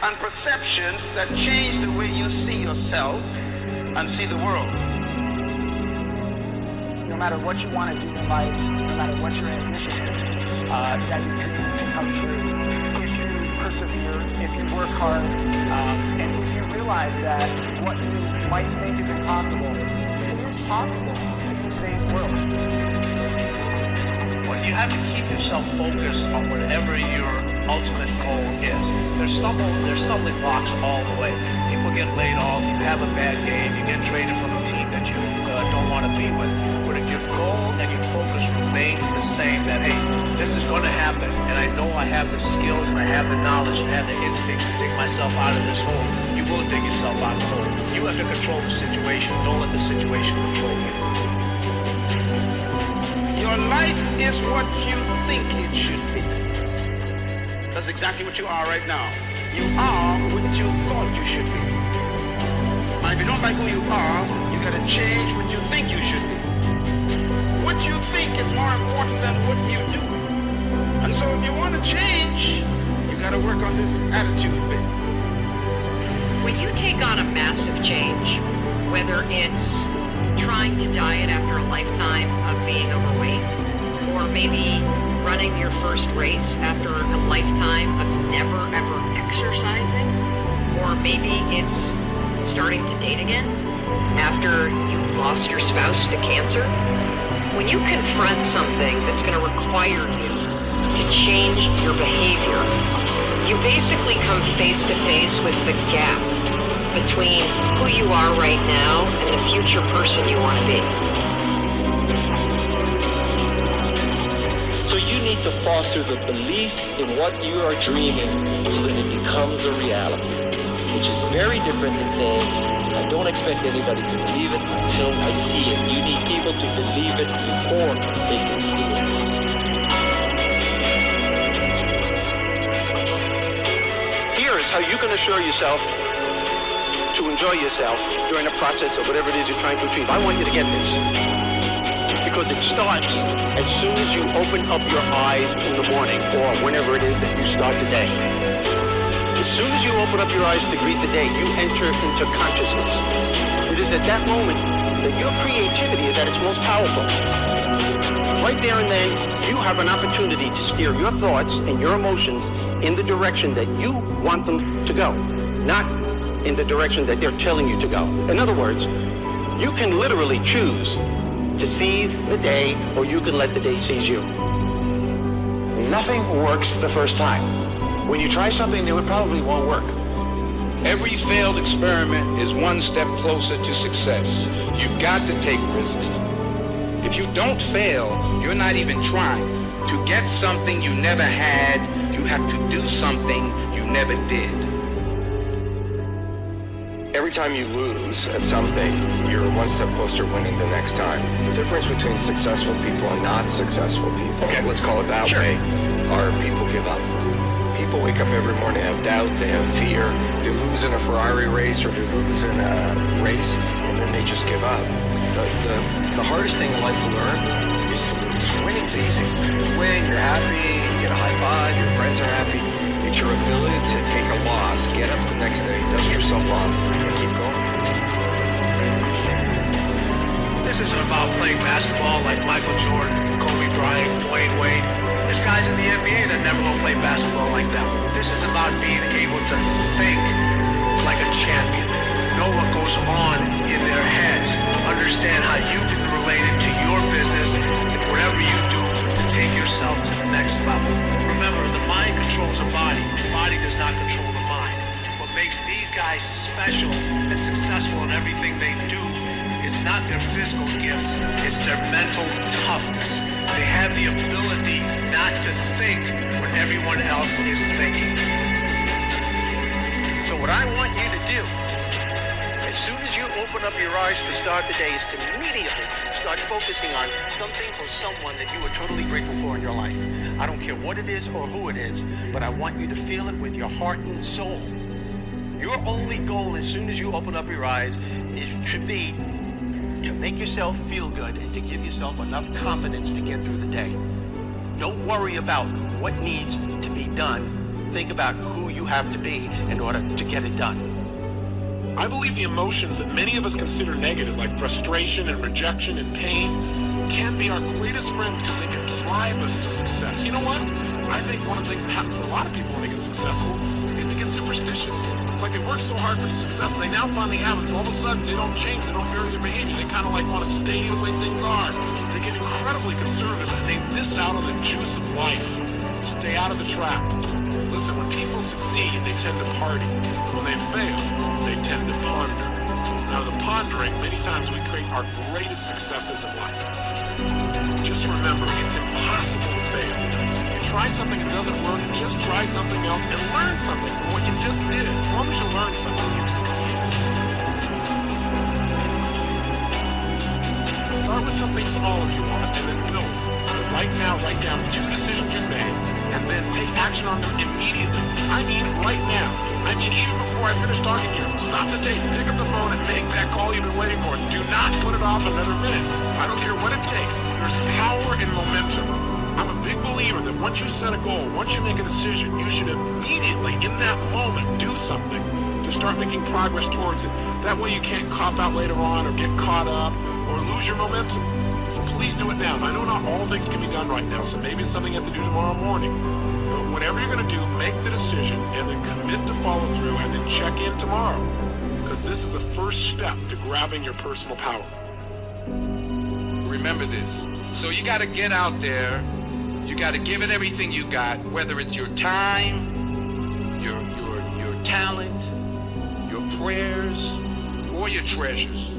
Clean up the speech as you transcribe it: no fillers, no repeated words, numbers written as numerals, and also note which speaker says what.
Speaker 1: and perceptions that change the way you see yourself and see the world.
Speaker 2: No matter what you want to do in life, no matter what your ambition is, that your dreams can come true if you persevere, if you work hard, and if you realize that what you might think is impossible, it is possible in today's world.
Speaker 3: Well, you have to keep yourself focused on whatever your ultimate goal is. There's stumbling blocks all the way. People get laid off, you have a bad game, you get traded from a team that you don't want to be with. But if your goal and your focus remains the same, that, hey, this is going to happen, and I know I have the skills and I have the knowledge and have the instincts to dig myself out of this hole, you will dig yourself out of the hole. You have to control the situation. Don't let the situation control you.
Speaker 1: Your life is what you think it should be. That's exactly what you are right now. You are what you thought you should be. And if you don't like who you are, you gotta change what you think you should be. What you think is more important than what you do. And so if you want to change, you gotta work on this attitude bit.
Speaker 4: When you take on a massive change, whether it's trying to diet after a lifetime of being overweight, or maybe running your first race after a lifetime of never ever exercising, or maybe it's starting to date again after you lost your spouse to cancer. When you confront something that's going to require you to change your behavior, you basically come face to face with the gap between who you are right now and the future person you want to be.
Speaker 5: So you need to foster the belief in what you are dreaming so that it becomes a reality, which is very different than saying, I don't expect anybody to believe it until I see it. You need people to believe it before they can see it.
Speaker 3: Here is how you can assure yourself to enjoy yourself during the process of whatever it is you're trying to achieve. I want you to get this, because it starts as soon as you open up your eyes in the morning or whenever it is that you start the day. As soon as you open up your eyes to greet the day, you enter into consciousness. It is at that moment that your creativity is at its most powerful. Right there and then, you have an opportunity to steer your thoughts and your emotions in the direction that you want them to go, not in the direction that they're telling you to go. In other words, you can literally choose to seize the day, or you can let the day seize you.
Speaker 6: Nothing works the first time. When you try something new, it probably won't work.
Speaker 7: Every failed experiment is one step closer to success. You've got to take risks. If you don't fail, you're not even trying. To get something you never had, you have to do something you never did.
Speaker 8: Every time you lose at something, you're one step closer to winning the next time. The difference between successful people and not successful people, let's call it that way, are people give up. People wake up every morning, have doubt, they have fear, they lose in a Ferrari race or they lose in a race, and then they just give up. The hardest thing in life to learn is to lose. Winning's easy. You win, you're happy, you get a high five, your friends are happy. It's your ability to take a loss, get up the next day, dust yourself off, and keep going.
Speaker 3: This isn't about playing basketball like Michael Jordan, Kobe Bryant, Dwayne Wade. There's guys in the NBA that never will play basketball like them. This is about being able to think like a champion, know what goes on in their heads, understand how you can relate it to your business and whatever you do to take yourself to the next level. Remember, the mind controls the body does not control the mind. What makes these guys special and successful in everything they do is not their physical gifts, it's their mental toughness. They have the ability not to think when everyone else is thinking. So what I want you to do, as soon as you open up your eyes to start the day, is to immediately start focusing on something or someone that you are totally grateful for in your life. I don't care what it is or who it is, but I want you to feel it with your heart and soul. Your only goal as soon as you open up your eyes should be to make yourself feel good and to give yourself enough confidence to get through the day. Don't worry about what needs to be done
Speaker 9: think about who you have to be in order to get it done.
Speaker 10: I believe the emotions that many of us consider negative, like frustration and rejection and pain, can be our greatest friends because they can drive us to success. You know what? I think one of the things that happens for a lot of people when they get successful is they get superstitious. It's like they work so hard for the success and they now finally have it, so all of a sudden they don't change, they don't vary their behavior, they kind of like want to stay the way things are. They get incredibly conservative and they miss out on the juice of life. Stay out of the trap. Listen, when people succeed, they tend to party. When they fail, they tend to ponder. Now, the pondering, many times we create our greatest successes in life. Just remember, it's impossible to fail. You try something and it doesn't work, just try something else and learn something from what you just did. As long as you learn something, you've succeeded. Start with something small if you want, and then build. But right now, write down 2 decisions you made, and then take action on them immediately. I mean right now. I mean even before I finish talking here. Stop the tape, pick up the phone, and make that call you've been waiting for. Do not put it off another minute. I don't care what it takes. There's power in momentum. I'm a big believer that once you set a goal, once you make a decision, you should immediately, in that moment, do something to start making progress towards it. That way you can't cop out later on or get caught up or lose your momentum. So please do it now. And I know not all things can be done right now, so maybe it's something you have to do tomorrow morning. But whatever you're going to do, make the decision and then commit to follow through and then check in tomorrow. Because this is the first step to grabbing your personal power.
Speaker 7: Remember this. So you got to get out there. You got to give it everything you got, whether it's your time, your talent, your prayers, or your treasures.